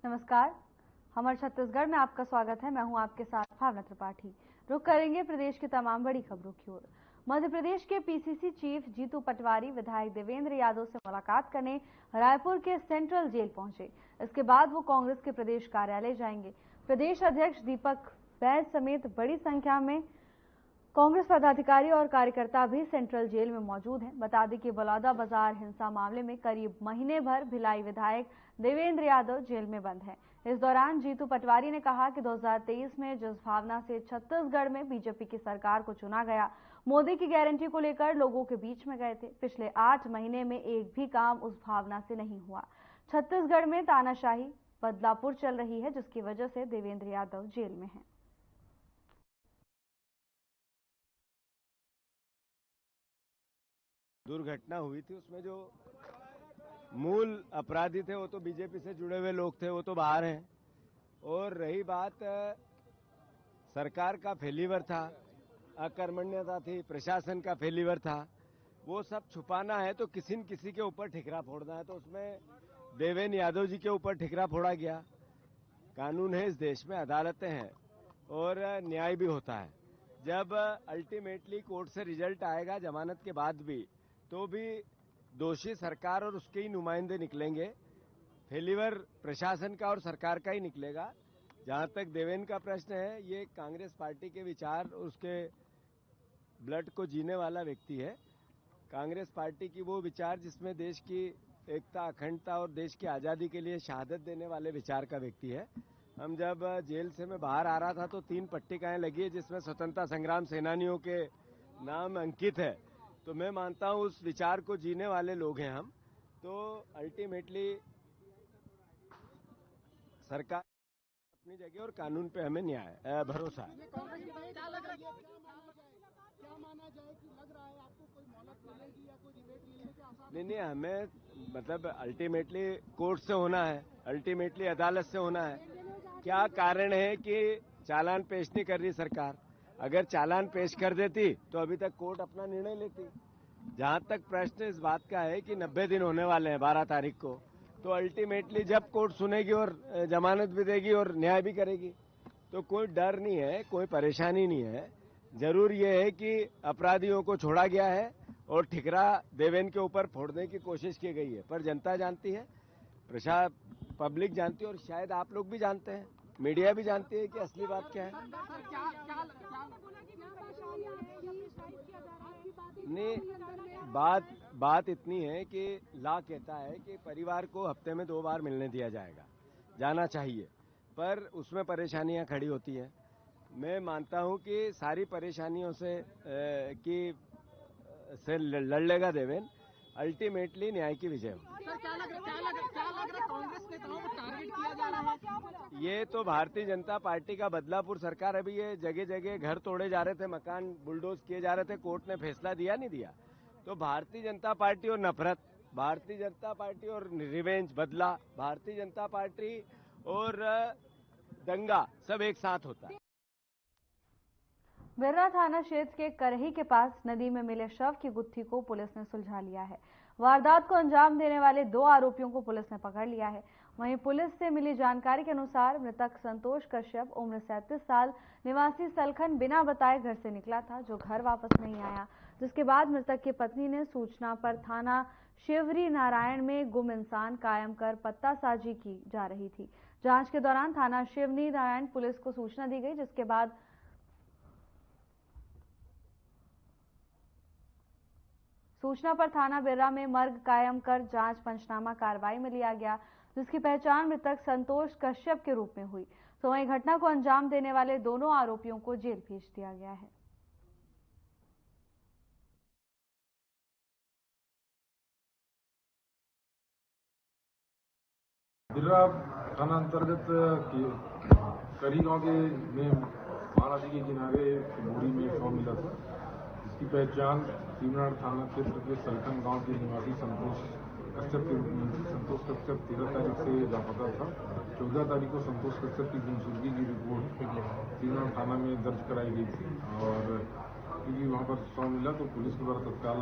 नमस्कार, हमारे छत्तीसगढ़ में आपका स्वागत है। मैं हूं आपके साथ भावना त्रिपाठी। रुक करेंगे प्रदेश की तमाम बड़ी खबरों की ओर। मध्य प्रदेश के पीसीसी चीफ जीतू पटवारी विधायक देवेंद्र यादव से मुलाकात करने रायपुर के सेंट्रल जेल पहुंचे। इसके बाद वो कांग्रेस के प्रदेश कार्यालय जाएंगे। प्रदेश अध्यक्ष दीपक बैज समेत बड़ी संख्या में कांग्रेस पदाधिकारी और कार्यकर्ता भी सेंट्रल जेल में मौजूद हैं। बता दें कि बलौदा बाजार हिंसा मामले में करीब महीने भर भिलाई विधायक देवेंद्र यादव जेल में बंद हैं। इस दौरान जीतू पटवारी ने कहा कि 2023 में जिस भावना से छत्तीसगढ़ में बीजेपी की सरकार को चुना गया, मोदी की गारंटी को लेकर लोगों के बीच में गए थे। पिछले 8 महीने में एक भी काम उस भावना से नहीं हुआ। छत्तीसगढ़ में तानाशाही बदलापुर चल रही है, जिसकी वजह से देवेंद्र यादव जेल में हैं। दुर्घटना हुई थी, उसमें जो मूल अपराधी थे वो तो बीजेपी से जुड़े हुए लोग थे, वो तो बाहर हैं। और रही बात सरकार का फेलिवर था, अकर्मण्यता थी, प्रशासन का फेलिवर था, वो सब छुपाना है तो किसी न किसी के ऊपर ठिकरा फोड़ना है। तो उसमें देवेंद्र यादव जी के ऊपर ठिकरा फोड़ा गया। कानून है इस देश में, अदालतें हैं और न्याय भी होता है। जब अल्टीमेटली कोर्ट से रिजल्ट आएगा जमानत के बाद भी, तो भी दोषी सरकार और उसके ही नुमाइंदे निकलेंगे। फेलिवर प्रशासन का और सरकार का ही निकलेगा। जहां तक देवेंद्र का प्रश्न है, ये कांग्रेस पार्टी के विचार और उसके ब्लड को जीने वाला व्यक्ति है। कांग्रेस पार्टी की वो विचार जिसमें देश की एकता, अखंडता और देश की आजादी के लिए शहादत देने वाले विचार का व्यक्ति है। हम जब जेल से मैं बाहर आ रहा था तो 3 पट्टिकाएं लगी है जिसमें स्वतंत्रता संग्राम सेनानियों के नाम अंकित है। तो मैं मानता हूं उस विचार को जीने वाले लोग हैं हम। तो अल्टीमेटली सरकार अपनी जगह और कानून पे हमें न्याय भरोसा है। नहीं, हमें मतलब अल्टीमेटली कोर्ट से होना है, अल्टीमेटली अदालत से होना है। क्या कारण है कि चालान पेश नहीं कर रही सरकार? अगर चालान पेश कर देती तो अभी तक कोर्ट अपना निर्णय लेती। जहां तक प्रश्न इस बात का है कि 90 दिन होने वाले हैं 12 तारीख को, तो अल्टीमेटली जब कोर्ट सुनेगी और जमानत भी देगी और न्याय भी करेगी, तो कोई डर नहीं है, कोई परेशानी नहीं है। जरूर ये है कि अपराधियों को छोड़ा गया है और ठिकरा देवेंद्र के ऊपर फोड़ने की कोशिश की गई है। पर जनता जानती है, पब्लिक जानती है और शायद आप लोग भी जानते हैं, मीडिया भी जानती है कि असली बात क्या है। नहीं, बात इतनी है कि लॉ कहता है कि परिवार को हफ्ते में 2 बार मिलने दिया जाना चाहिए, पर उसमें परेशानियां खड़ी होती हैं। मैं मानता हूं कि सारी परेशानियों से लड़ लेगा देवेंद्र, अल्टीमेटली न्याय की विजय होगी। क्या लग रहा है कांग्रेस नेताओं को टारगेट किया जा रहा है? ये तो भारतीय जनता पार्टी का बदलापुर सरकार, अभी ये जगह जगह घर तोड़े जा रहे थे, मकान बुलडोज किए जा रहे थे, कोर्ट ने फैसला दिया नहीं दिया। तो भारतीय जनता पार्टी और नफरत, भारतीय जनता पार्टी और रिवेंज, बदला, भारतीय जनता पार्टी और दंगा सब एक साथ होता है। बिर्रा थाना क्षेत्र के करही के पास नदी में मिले शव की गुत्थी को पुलिस ने सुलझा लिया है। वारदात को अंजाम देने वाले 2 आरोपियों को पुलिस ने पकड़ लिया है। वहीं पुलिस से मिली जानकारी के अनुसार मृतक संतोष कश्यप उम्र 37 साल निवासी सलखन बिना बताए घर से निकला था, जो घर वापस नहीं आया, जिसके बाद मृतक की पत्नी ने सूचना पर थाना शिवरी नारायण में गुम इंसान कायम कर पत्तासाजी की जा रही थी। जांच के दौरान थाना शिवरी नारायण पुलिस को सूचना दी गई, जिसके बाद सूचना पर थाना बिर्रा में मर्ग कायम कर जांच पंचनामा कार्रवाई में लिया गया, जिसकी पहचान मृतक संतोष कश्यप के रूप में हुई। तो वहीं घटना को अंजाम देने वाले दोनों आरोपियों को जेल भेज दिया गया है। बिर्रा थाना अंतर्गत करी गांव के में महानदी के किनारे बोरी में शव मिला था, जिसकी पहचान शिवनाथ थाना क्षेत्र के सलखन गांव के निवासी संतोष कश्यप के रूप में। संतोष कश्यप 13 तारीख से लापता था। 14 तारीख को संतोष कश्यप की गुमशुदगी की रिपोर्ट शिवनाथ थाना में दर्ज कराई गई थी और क्योंकि वहाँ पर शव मिला तो पुलिस के द्वारा तत्काल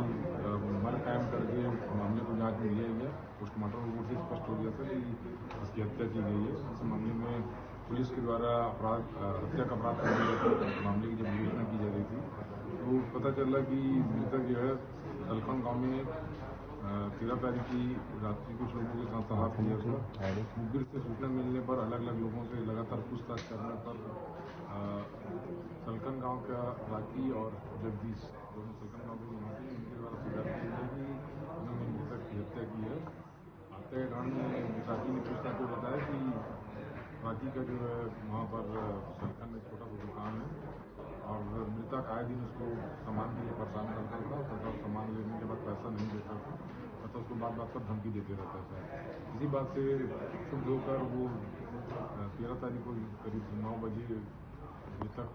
मर कायम करके मामले को जांच में लिया गया। पोस्टमार्टम रिपोर्ट से स्पष्ट हो गया था कि इसकी हत्या की गई है। इस मामले में पुलिस के द्वारा हत्या का अपराध करने मामले की जब विवेचना की जा रही थी तो पता चला कि मृतक जो है तलखन गाँव में 13 तारीख की रात्रि कुछ लोगों के साथ शराब किया था। मुखबिर से सूचना मिलने पर अलग अलग लोगों से लगातार पूछताछ करने पर तलखन गांव का राखी और जगदीश दोनों तलखन गांव के निवासी हैं, इनके द्वारा स्वीकार किया गया कि उन्होंने मृतक की हत्या की है। हत्या के कारण में राखी ने पूछताछ में बताया कि राखी का जो है वहाँ पर तलखन में छोटा सा दुकान है और मृतक आए दिन उसको सामान के लिए परेशान करता था तथा सामान लेने के बाद पैसा नहीं देता था तथा उसको बात बात पर धमकी देते रहता था। इसी बात से क्षुब्ध होकर वो 13 तारीख को करीब 9 बजे मृतक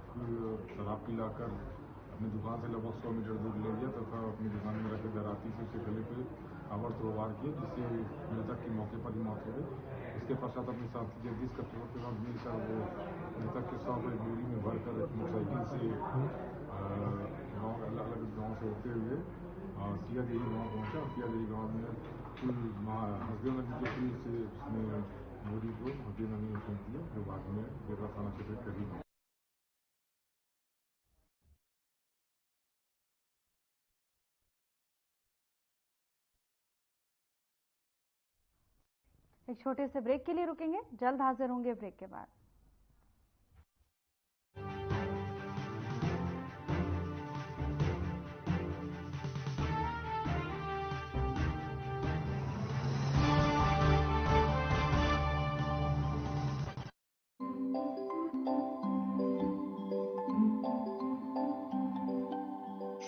शराब पिलाकर अपनी दुकान से लगभग 100 मीटर दूर ले गया तथा अपनी दुकान में रखे दराती से उसके गले पे ताबड़तोड़ वार किए जिससे मृतक की मौके पर ही मौत हो गई। इसके पश्चात अपने साथी जगदीश कपूर के साथ मिलकर वो मृतक के शव को एक बोरी में भरकर मोटरसाइकिल से गाँव अलग अलग गाँव से होते हुए सियादेवी गाँव पहुँचा और सियादेवी गाँव में कुल हसदेव नदी के पुल से उसने बोरी को हसदेव नदी में फेंक दिया जो बाद में गेरा थाना क्षेत्र के करीब। एक छोटे से ब्रेक के लिए रुकेंगे, जल्द हाजिर होंगे ब्रेक के बाद।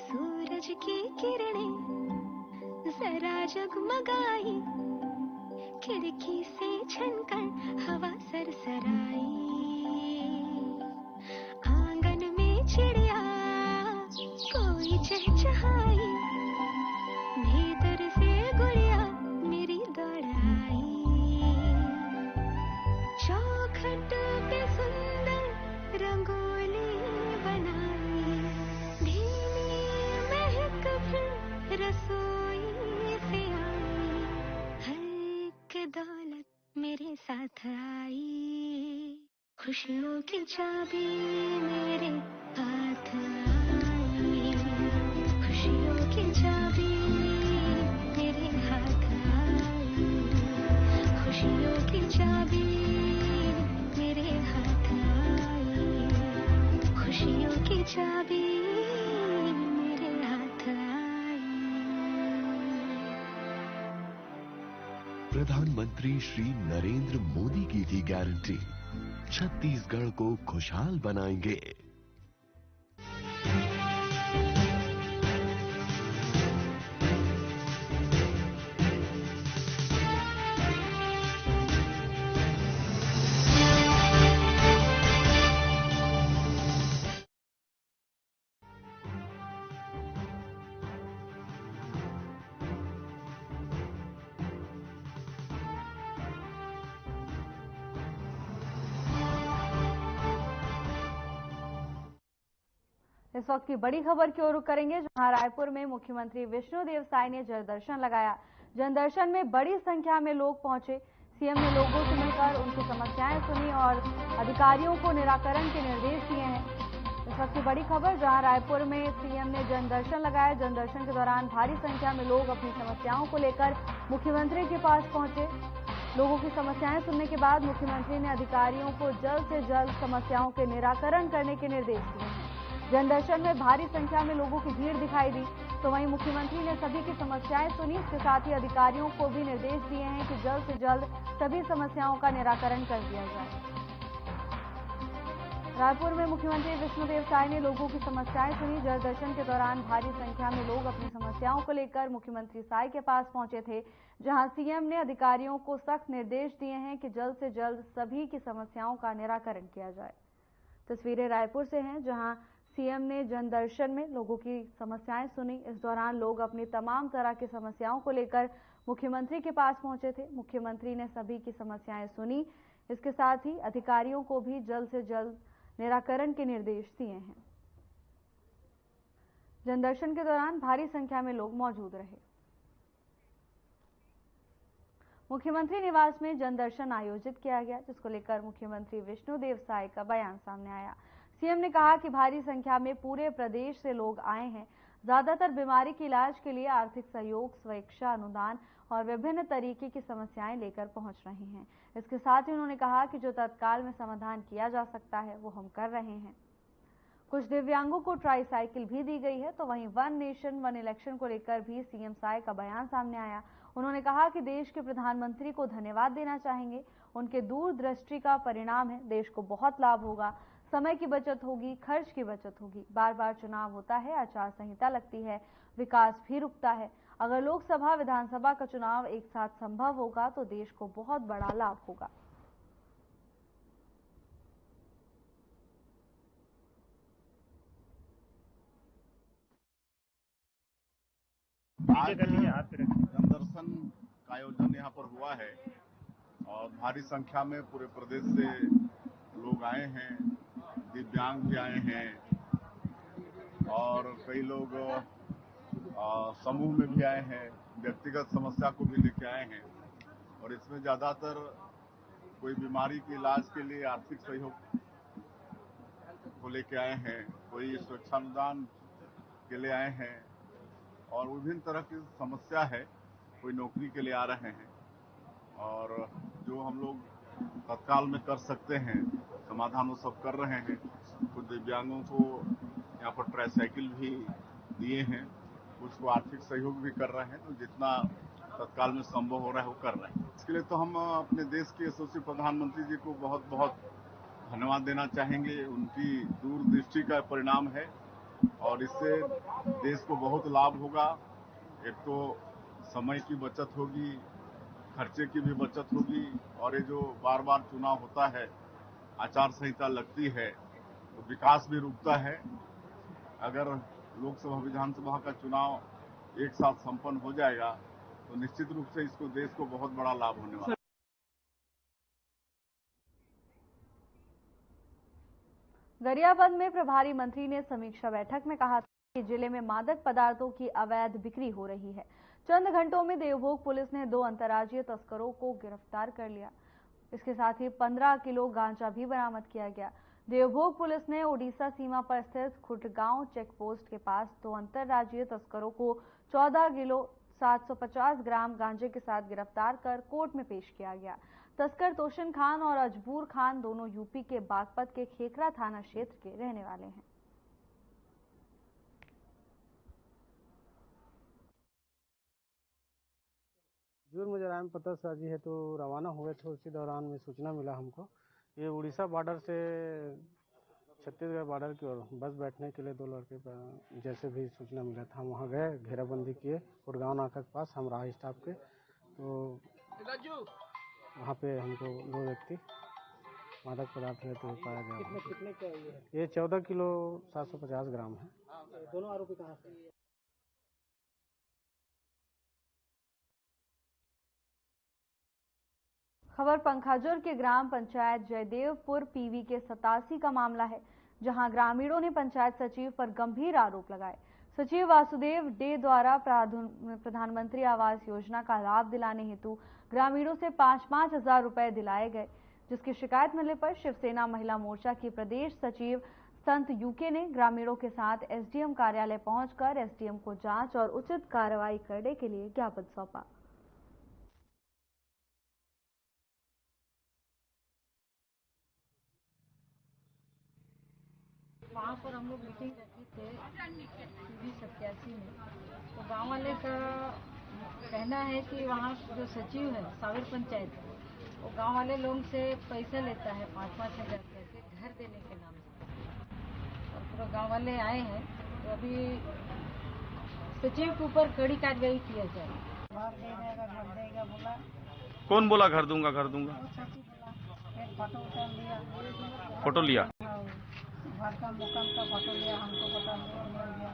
सूरज की किरणें जरा जगमगाई, खिड़की से छनकर हवा सरसराई, आंगन में चिड़िया कोई चहचहाई, भीतर से गुड़िया मेरी दौड़ाई, चौखट पे सुंदर रंगोली बनाई, धीमी महक फिर रसोई से आई, हर दौलत मेरे साथ आई, खुशियों की चाबी मेरे हाथ आई, खुशियों की चाबी मेरे हाथ आई, खुशियों की चाबी मेरे हाथ आई, खुशियों की चाबी मेरे हाथ आई। प्रधानमंत्री श्री नरेंद्र मोदी की थी गारंटी, छत्तीसगढ़ को खुशहाल बनाएंगे। इस वक्त की बड़ी खबर की ओर रुख करेंगे, जहां रायपुर में मुख्यमंत्री विष्णुदेव साय ने जनदर्शन लगाया। जनदर्शन में बड़ी संख्या में लोग पहुंचे। सीएम ने लोगों से मिलकर उनकी समस्याएं सुनी और अधिकारियों को निराकरण के निर्देश दिए हैं। इस वक्त की बड़ी खबर, जहां रायपुर में सीएम ने जनदर्शन लगाया। जनदर्शन के दौरान भारी संख्या में लोग अपनी समस्याओं को लेकर मुख्यमंत्री के पास पहुंचे। लोगों की समस्याएं सुनने के बाद मुख्यमंत्री ने अधिकारियों को जल्द से जल्द समस्याओं के निराकरण करने के निर्देश दिए हैं। जनदर्शन में भारी संख्या में लोगों की भीड़ दिखाई दी, तो वहीं मुख्यमंत्री ने सभी की समस्याएं सुनी। इसके साथ ही अधिकारियों को भी निर्देश दिए हैं कि जल्द से जल्द सभी समस्याओं का निराकरण कर दिया जाए। रायपुर में मुख्यमंत्री विष्णुदेव साय ने लोगों की समस्याएं सुनी। जनदर्शन के दौरान भारी संख्या में लोग अपनी समस्याओं को लेकर मुख्यमंत्री साय के पास पहुंचे थे, जहां सीएम ने अधिकारियों को सख्त निर्देश दिए हैं कि जल्द से जल्द सभी की समस्याओं का निराकरण किया जाए। तस्वीरें रायपुर से हैं, जहां सीएम ने जनदर्शन में लोगों की समस्याएं सुनी। इस दौरान लोग अपनी तमाम तरह की समस्याओं को लेकर मुख्यमंत्री के पास पहुंचे थे। मुख्यमंत्री ने सभी की समस्याएं सुनी। इसके साथ ही अधिकारियों को भी जल्द से जल्द निराकरण के निर्देश दिए हैं। जनदर्शन के दौरान भारी संख्या में लोग मौजूद रहे। मुख्यमंत्री निवास में जनदर्शन आयोजित किया गया, जिसको लेकर मुख्यमंत्री विष्णुदेव साय का बयान सामने आया। सीएम ने कहा कि भारी संख्या में पूरे प्रदेश से लोग आए हैं। ज्यादातर बीमारी के इलाज के लिए आर्थिक सहयोग, स्वेच्छा अनुदान और विभिन्न तरीके की समस्याएं लेकर पहुंच रहे हैं। इसके साथ ही उन्होंने कहा कि जो तत्काल में समाधान किया जा सकता है वो हम कर रहे हैं। कुछ दिव्यांगों को ट्राईसाइकिल भी दी गई है। तो वहीं वन नेशन वन इलेक्शन को लेकर भी सीएम साय का बयान सामने आया। उन्होंने कहा कि देश के प्रधानमंत्री को धन्यवाद देना चाहेंगे। उनके दूरदृष्टि का परिणाम है। देश को बहुत लाभ होगा, समय की बचत होगी, खर्च की बचत होगी। बार बार चुनाव होता है, आचार संहिता लगती है, विकास भी रुकता है। अगर लोकसभा विधानसभा का चुनाव एक साथ संभव होगा तो देश को बहुत बड़ा लाभ होगा। आज जनदर्शन का आयोजन यहाँ पर हुआ है और भारी संख्या में पूरे प्रदेश से लोग आए हैं, दिव्यांग भी आए हैं और कई लोग समूह में भी आए हैं, व्यक्तिगत समस्या को भी लेके आए हैं। और इसमें ज्यादातर कोई बीमारी के इलाज के लिए आर्थिक सहयोग को लेके आए हैं, कोई स्वेच्छानुदान के लिए आए हैं और विभिन्न तरह की समस्या है, कोई नौकरी के लिए आ रहे हैं। और जो हम लोग तत्काल में कर सकते हैं समाधान वो सब कर रहे हैं। कुछ दिव्यांगों को यहाँ पर ट्राईसाइकिल भी दिए हैं, कुछ को आर्थिक सहयोग भी कर रहे हैं। तो जितना तत्काल में संभव हो रहा है वो कर रहे हैं। इसके लिए तो हम अपने देश के यशस्वी प्रधानमंत्री जी को बहुत बहुत धन्यवाद देना चाहेंगे। उनकी दूरदृष्टि का परिणाम है और इससे देश को बहुत लाभ होगा। एक तो समय की बचत होगी, खर्चे की भी बचत होगी और ये जो बार बार चुनाव होता है, आचार संहिता लगती है तो विकास भी रुकता है। अगर लोकसभा विधानसभा का चुनाव एक साथ संपन्न हो जाएगा तो निश्चित रूप से इसको देश को बहुत बड़ा लाभ होने वाला है। गरियाबंद में प्रभारी मंत्री ने समीक्षा बैठक में कहा कि जिले में मादक पदार्थों की अवैध बिक्री हो रही है। चंद घंटों में देवभोग पुलिस ने 2 अंतर्राज्यीय तस्करों को गिरफ्तार कर लिया। इसके साथ ही 15 किलो गांजा भी बरामद किया गया। देवभोग पुलिस ने ओडिशा सीमा पर स्थित खुटगांव चेक पोस्ट के पास 2 अंतर्राज्यीय तस्करों को 14 किलो 750 ग्राम गांजे के साथ गिरफ्तार कर कोर्ट में पेश किया गया। तस्कर तोशन खान और अजबूर खान दोनों यूपी के बागपत के खेखरा थाना क्षेत्र के रहने वाले हैं। जोर मुजराम पतासाजी है तो रवाना हुए थे, उसी दौरान में सूचना मिला हमको। ये उड़ीसा बॉर्डर से छत्तीसगढ़ बॉर्डर की ओर बस बैठने के लिए 2 लड़के जैसे भी सूचना मिला था, हम वहाँ गए, घेराबंदी किए खुटगांव नाका के पास, हम राह स्टाफ के। तो वहाँ पे हमको 2 व्यक्ति मादक पदार्थ लेते हुए पाया गया। कितने का ये 14 किलो 750 ग्राम है। दोनों आरोपी कहाँ से? खबर पंखाजुर के ग्राम पंचायत जयदेवपुर पीवी के 87 का मामला है, जहां ग्रामीणों ने पंचायत सचिव पर गंभीर आरोप लगाए। सचिव वासुदेव डे द्वारा प्रधानमंत्री आवास योजना का लाभ दिलाने हेतु ग्रामीणों से 5-5 हजार रुपए दिलाए गए, जिसकी शिकायत मिलने पर शिवसेना महिला मोर्चा की प्रदेश सचिव संत यूके ने ग्रामीणों के साथ एसडीएम कार्यालय पहुंचकर एसडीएम को जांच और उचित कार्रवाई करने के लिए ज्ञापन सौंपा। वहाँ पर हम लोग मीटिंग रखे थे पीवी 87 में। तो गांव वाले का कहना है कि वहाँ जो सचिव है सावर पंचायत, वो गांव वाले लोगों से पैसा लेता है 5-5 हजार पैसे घर देने के नाम से। और पूरा गांव वाले आए हैं तो अभी सचिव के ऊपर कड़ी कार्रवाई किया जाए। घर दे देगा, घर देगा बोला। कौन बोला घर दूंगा घर दूंगा? सचिव बोला। एक फोटो लिया, फोटो लिया, घर का मुकाम का फोटो लिया, हमको बता दिया।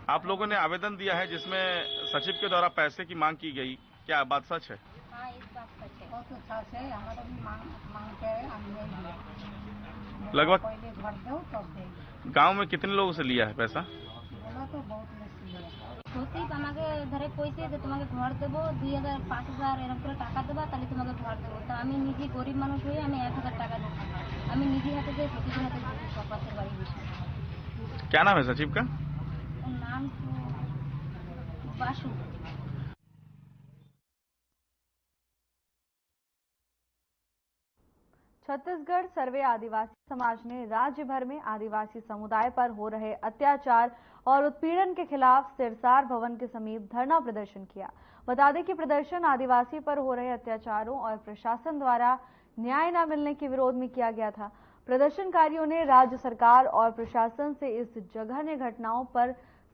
आप लोगों ने आवेदन दिया है जिसमें सचिव के द्वारा पैसे की मांग की गई, क्या बात सच है? हाँ, इस बात सच है। बहुत अच्छा से हमारा भी मांग के हमने दिया। लगभग पहले घर दो तब देंगे। गांव में कितने लोगों से लिया है पैसा? बोला लगा तो बहुत मुश्किल है সত্যি আমাকে ধরে কইছে যে তোমাকে ঘর দেবো 2000 5000 এরকম করে টাকা দেবা তাহলে তোমাকে ঘর দেবো তা আমি নিজে গরিব মানুষ হয়ে আমি 1000 টাকা দিচ্ছি আমি নিজে হাতে দিয়ে সতীদের হাতে দিচ্ছি সব পাশের বাড়ি বসে क्या नाम है सचिव का? ওর নাম তো বাসু। छत्तीसगढ़ सर्वे आदिवासी समाज ने राज्य भर में आदिवासी समुदाय पर हो रहे अत्याचार और उत्पीड़न के खिलाफ सिरसार भवन के समीप धरना प्रदर्शन किया। बता दें कि प्रदर्शन आदिवासी पर हो रहे अत्याचारों और प्रशासन द्वारा न्याय न मिलने के विरोध में किया गया था। प्रदर्शनकारियों ने राज्य सरकार और प्रशासन से इस जघन्य घटनाओं पर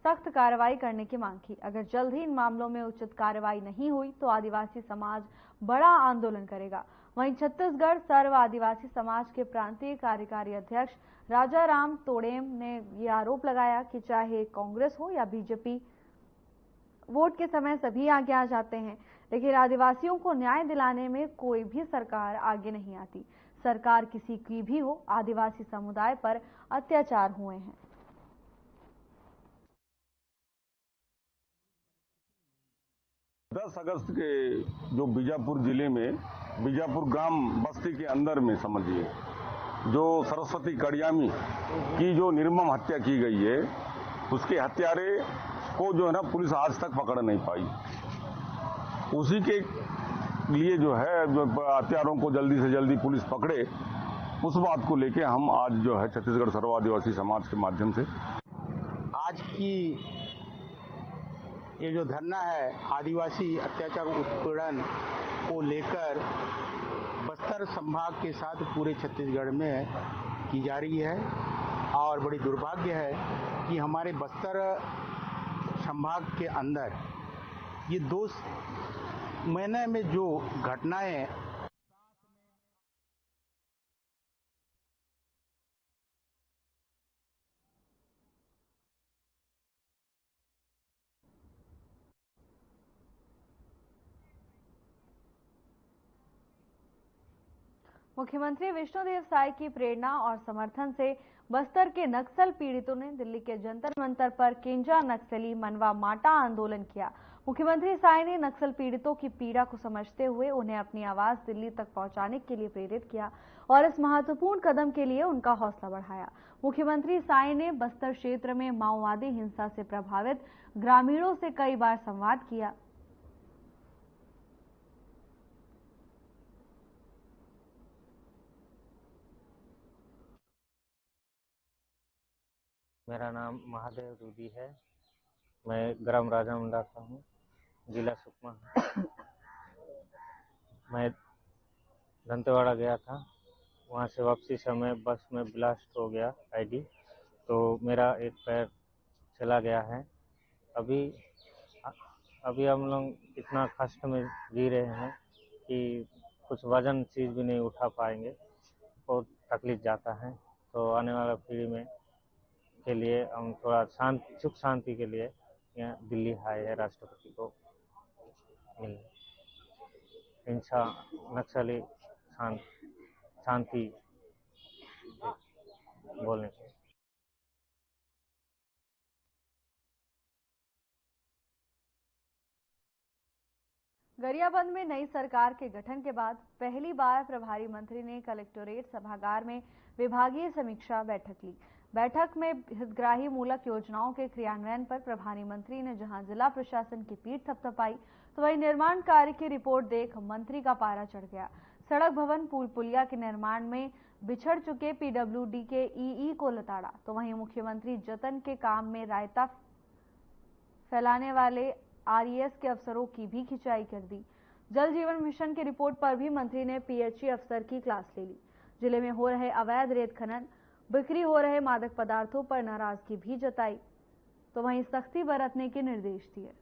सख्त कार्रवाई करने की मांग की। अगर जल्द ही इन मामलों में उचित कार्रवाई नहीं हुई तो आदिवासी समाज बड़ा आंदोलन करेगा। वहीं छत्तीसगढ़ सर्व आदिवासी समाज के प्रांतीय कार्यकारी अध्यक्ष राजाराम तोड़ेम ने ये आरोप लगाया कि चाहे कांग्रेस हो या बीजेपी, वोट के समय सभी आगे आ जाते हैं, लेकिन आदिवासियों को न्याय दिलाने में कोई भी सरकार आगे नहीं आती। सरकार किसी की भी हो, आदिवासी समुदाय पर अत्याचार हुए हैं। अगस्त के जो बीजापुर जिले में बीजापुर ग्राम बस्ती के अंदर में समझिए जो सरस्वती कड़ियामी की जो निर्मम हत्या की गई है, उसके हत्यारे को जो है ना पुलिस आज तक पकड़ नहीं पाई। उसी के लिए जो है जो हत्यारों को जल्दी से जल्दी पुलिस पकड़े, उस बात को लेके हम आज जो है छत्तीसगढ़ सर्व आदिवासी समाज के माध्यम से आज की ये जो धरना है आदिवासी अत्याचार उत्पीड़न को लेकर बस्तर संभाग के साथ पूरे छत्तीसगढ़ में की जा रही है और बड़ी दुर्भाग्य है कि हमारे बस्तर संभाग के अंदर ये 2 महीने में जो घटनाएं मुख्यमंत्री विष्णुदेव साय की प्रेरणा और समर्थन से बस्तर के नक्सल पीड़ितों ने दिल्ली के जंतर मंतर पर केंजा नक्सली मनवा माटा आंदोलन किया। मुख्यमंत्री साय ने नक्सल पीड़ितों की पीड़ा को समझते हुए उन्हें अपनी आवाज दिल्ली तक पहुंचाने के लिए प्रेरित किया और इस महत्वपूर्ण कदम के लिए उनका हौसला बढ़ाया। मुख्यमंत्री साय ने बस्तर क्षेत्र में माओवादी हिंसा से प्रभावित ग्रामीणों से कई बार संवाद किया। मेरा नाम महादेव रूदी है। मैं ग्राम राजामुंडा का हूँ, जिला सुकमा। मैं दंतेवाड़ा गया था, वहाँ से वापसी समय बस में ब्लास्ट हो गया आईडी, तो मेरा एक पैर चला गया है। अभी हम लोग इतना कष्ट में जी रहे हैं कि कुछ वजन चीज़ भी नहीं उठा पाएंगे, बहुत तकलीफ जाता है। तो आने वाला पीढ़ी में के लिए हम थोड़ा सुख शांति के लिए यहाँ दिल्ली आए हैं राष्ट्रपति को मिलने। हिंसा नक्सली शांति बोलने के। गरियाबंद में नई सरकार के गठन के बाद पहली बार प्रभारी मंत्री ने कलेक्टोरेट सभागार में विभागीय समीक्षा बैठक ली। बैठक में हितग्राही मूलक योजनाओं के क्रियान्वयन पर प्रभारी मंत्री ने जहां जिला प्रशासन की पीठ थपथपाई, तो वहीं निर्माण कार्य की रिपोर्ट देख मंत्री का पारा चढ़ गया। सड़क भवन पुल पुलिया के निर्माण में बिछड़ चुके पीडब्ल्यूडी के ईई को लताड़ा, तो वहीं मुख्यमंत्री जतन के काम में रायता फैलाने वाले आरईएस के अफसरों की भी खिंचाई कर दी। जल जीवन मिशन की रिपोर्ट पर भी मंत्री ने पीएचई अफसर की क्लास ले ली। जिले में हो रहे अवैध रेत खनन, बिक्री हो रहे मादक पदार्थों पर नाराजगी भी जताई, तो वहीं सख्ती बरतने के निर्देश दिए।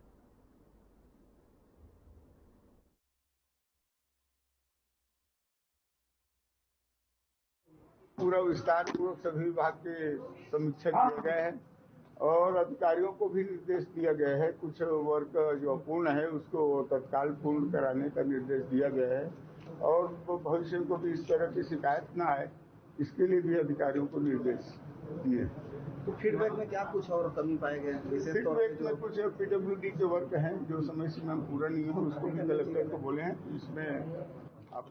पूरा विस्तार पूर्वक सभी विभाग के समीक्षा किए गए हैं और अधिकारियों को भी निर्देश दिया गया है। कुछ वर्क जो अपूर्ण है उसको तत्काल पूर्ण कराने का निर्देश दिया गया है और भविष्य में भी इस तरह की शिकायत न आए, इसके लिए भी अधिकारियों को निर्देश दिए। तो फीडबैक में क्या कुछ और कमी पाए गए? विशेष तौर पे फीडबैक में कुछ पीडब्ल्यूडी के वर्क हैं जो समय सीमा पूरा नहीं है, उसको भी कलेक्टर को बोले हैं इसमें आप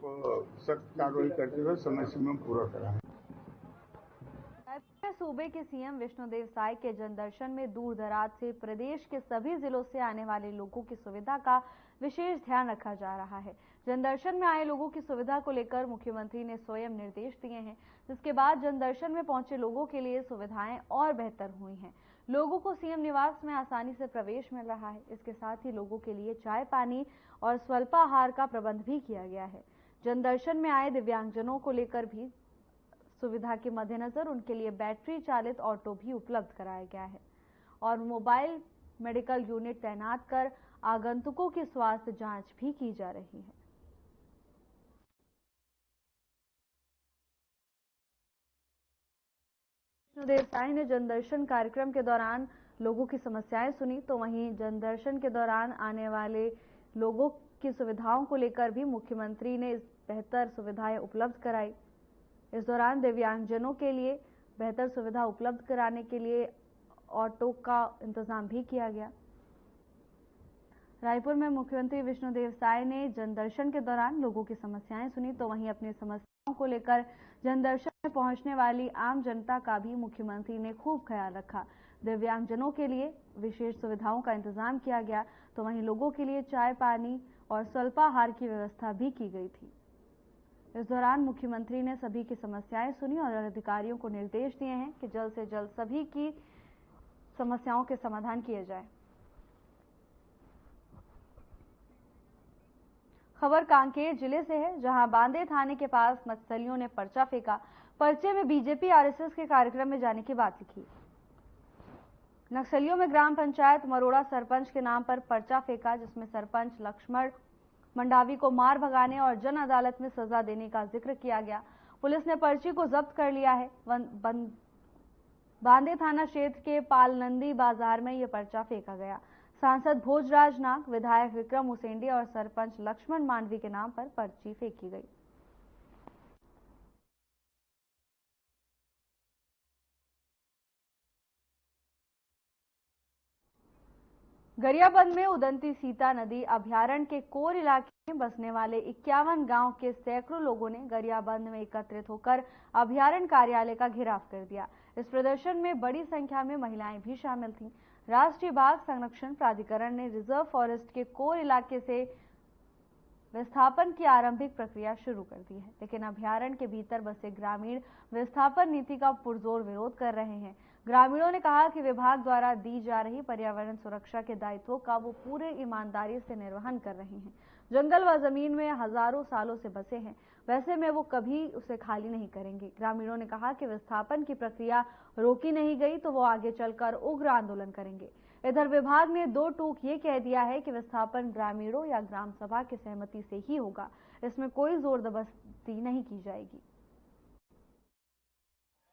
सख्त कार्रवाई करते हुए समय सीमा पूरा कराएं। सूबे के सीएम विष्णुदेव साय के जनदर्शन में दूर दराज से प्रदेश के सभी जिलों से आने वाले लोगों की सुविधा का विशेष ध्यान रखा जा रहा है। जनदर्शन में आए लोगों की सुविधा को लेकर मुख्यमंत्री ने स्वयं निर्देश दिए हैं, जिसके बाद जनदर्शन में पहुंचे लोगों के लिए सुविधाएं और बेहतर हुई हैं। लोगों को सीएम निवास में आसानी से प्रवेश मिल रहा है। इसके साथ ही लोगों के लिए चाय पानी और स्वल्पाहार का प्रबंध भी किया गया है। जनदर्शन में आए दिव्यांगजनों को लेकर भी सुविधा के मद्देनजर उनके लिए बैटरी चालित ऑटो भी उपलब्ध कराया गया है और मोबाइल मेडिकल यूनिट तैनात कर आगंतुकों की स्वास्थ्य जांच भी की जा रही है। विष्णुदेव साय ने जनदर्शन कार्यक्रम के दौरान लोगों की समस्याएं सुनी, तो वहीं जनदर्शन के दौरान आने वाले लोगों की सुविधाओं को लेकर भी मुख्यमंत्री ने बेहतर सुविधाएं उपलब्ध कराई। इस दौरान दिव्यांगजनों के लिए बेहतर सुविधा उपलब्ध कराने के लिए ऑटो का इंतजाम भी किया गया। रायपुर में मुख्यमंत्री विष्णुदेव साय ने जनदर्शन के दौरान लोगों की समस्याएं सुनी, तो वहीं अपनी समस्याओं को लेकर जनदर्शन में पहुंचने वाली आम जनता का भी मुख्यमंत्री ने खूब ख्याल रखा। दिव्यांगजनों के लिए विशेष सुविधाओं का इंतजाम किया गया, तो वहीं लोगों के लिए चाय पानी और स्वल्पाहार की व्यवस्था भी की गई थी। इस दौरान मुख्यमंत्री ने सभी की समस्याएं सुनी और अधिकारियों को निर्देश दिए हैं कि जल्द से जल्द सभी की समस्याओं के समाधान किए जाए। खबर कांकेर जिले से है, जहां बांदे थाने के पास नक्सलियों ने पर्चा फेंका। पर्चे में बीजेपी आरएसएस के कार्यक्रम में जाने की बात लिखी। नक्सलियों में ग्राम पंचायत मरोड़ा सरपंच के नाम पर पर्चा फेंका, जिसमें सरपंच लक्ष्मण मंडावी को मार भगाने और जन अदालत में सजा देने का जिक्र किया गया। पुलिस ने पर्ची को जब्त कर लिया है। बांदे थाना क्षेत्र के पालनंदी बाजार में यह पर्चा फेंका गया। सांसद भोजराज नाग, विधायक विक्रम उसेंडी और सरपंच लक्ष्मण मांडवी के नाम पर पर्ची फेंकी गई। गरियाबंद में उदंती सीता नदी अभयारण्य के कोर इलाके में बसने वाले 51 गांव के सैकड़ों लोगों ने गरियाबंद में एकत्रित होकर अभयारण्य कार्यालय का घेराव कर दिया। इस प्रदर्शन में बड़ी संख्या में महिलाएं भी शामिल थीं। राष्ट्रीय बाघ संरक्षण प्राधिकरण ने रिजर्व फॉरेस्ट के कोर इलाके से विस्थापन की आरंभिक प्रक्रिया शुरू कर दी है, लेकिन अभयारण्य के भीतर बसे ग्रामीण विस्थापन नीति का पुरजोर विरोध कर रहे हैं। ग्रामीणों ने कहा कि विभाग द्वारा दी जा रही पर्यावरण सुरक्षा के दायित्वों का वो पूरे ईमानदारी से निर्वहन कर रहे हैं। जंगल व जमीन में हजारों सालों से बसे हैं, वैसे में वो कभी उसे खाली नहीं करेंगे। ग्रामीणों ने कहा कि विस्थापन की प्रक्रिया रोकी नहीं गई तो वो आगे चलकर उग्र आंदोलन करेंगे। इधर विभाग ने दो टूक ये कह दिया है कि विस्थापन ग्रामीणों या ग्राम सभा की सहमति से ही होगा, इसमें कोई जोर जबरदस्ती नहीं की जाएगी।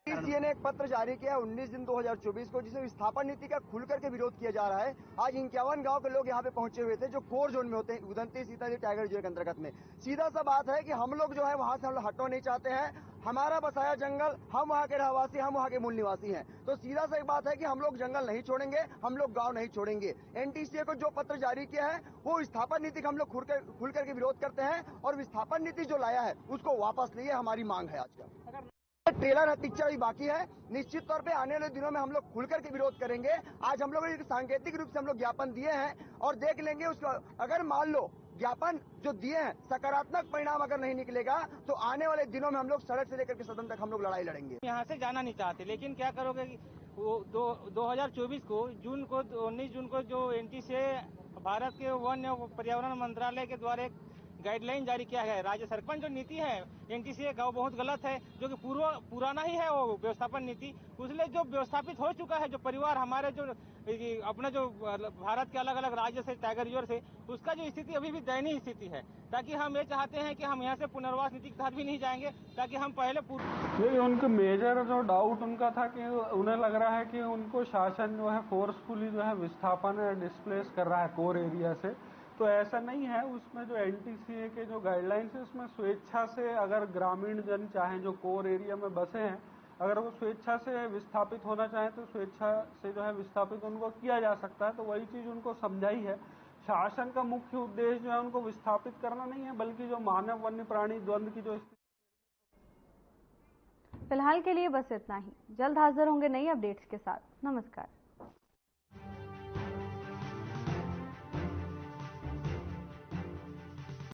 डीसीए ने एक पत्र जारी किया 19 दिन 2024 को, जिसमें विस्थापन नीति का खुल करके विरोध किया जा रहा है। आज 51 गांव के लोग यहां पे पहुंचे हुए थे जो कोर जोन में होते हैं, उदंती सीता नदी टाइगर रिजर्व के अंतर्गत में। सीधा सा बात है कि हम लोग जो है वहां से हम लोग हटना नहीं चाहते हैं। हमारा बसाया जंगल, हम वहाँ के रहवासी, हम वहाँ के मूल निवासी हैं। तो सीधा सा एक बात है कि हम लोग जंगल नहीं छोड़ेंगे, हम लोग गाँव नहीं छोड़ेंगे। एनटीसीए को जो पत्र जारी किया है वो विस्थापन नीति का हम लोग खुल करके विरोध करते हैं और विस्थापन नीति जो लाया है उसको वापस लिए हमारी मांग है। आज का ट्रेलर है, पिक्चर अभी बाकी है। निश्चित तौर पे आने वाले दिनों में हम लोग खुल करके विरोध करेंगे। आज हम लोग सांकेतिक रूप से हम लोग ज्ञापन दिए हैं और देख लेंगे उसको। अगर मान लो ज्ञापन जो दिए हैं सकारात्मक परिणाम अगर नहीं निकलेगा तो आने वाले दिनों में हम लोग सड़क से लेकर के सदन तक हम लोग लड़ाई लड़ेंगे। यहाँ से जाना नहीं चाहते, लेकिन क्या करोगे कि 2024 को 19 जून को जो एनटीसीए भारत के वन पर्यावरण मंत्रालय के द्वारा एक गाइडलाइन जारी किया गया है। राज्य सरपंच जो नीति है एनटीसीए का वो बहुत गलत है, जो कि पुराना ही है वो व्यवस्थापन नीति। उसलिए जो व्यवस्थापित हो चुका है, जो परिवार हमारे जो अपने जो भारत के अलग अलग राज्य से टाइगर रिजर्व से, उसका जो स्थिति अभी भी दयनीय स्थिति है। ताकि हम ये चाहते हैं कि हम यहाँ से पुनर्वास नीति के तहत भी नहीं जाएंगे, ताकि हम पहले ये उनके मेजर जो डाउट उनका था कि उन्हें लग रहा है कि उनको शासन जो है फोर्सफुली जो है विस्थापन डिस्प्लेस कर रहा है कोर एरिया से। तो ऐसा नहीं है। उसमें जो एनटीसीए के जो गाइडलाइंस है उसमें स्वेच्छा से अगर ग्रामीण जन चाहें जो कोर एरिया में बसे हैं, अगर वो स्वेच्छा से विस्थापित होना चाहें तो स्वेच्छा से जो है विस्थापित उनको किया जा सकता है। तो वही चीज उनको समझाई है। शासन का मुख्य उद्देश्य जो है उनको विस्थापित करना नहीं है, बल्कि जो मानव वन्य प्राणी द्वंद्व की जो फिलहाल के लिए बस इतना ही। जल्द हाजिर होंगे नई अपडेट्स के साथ। नमस्कार।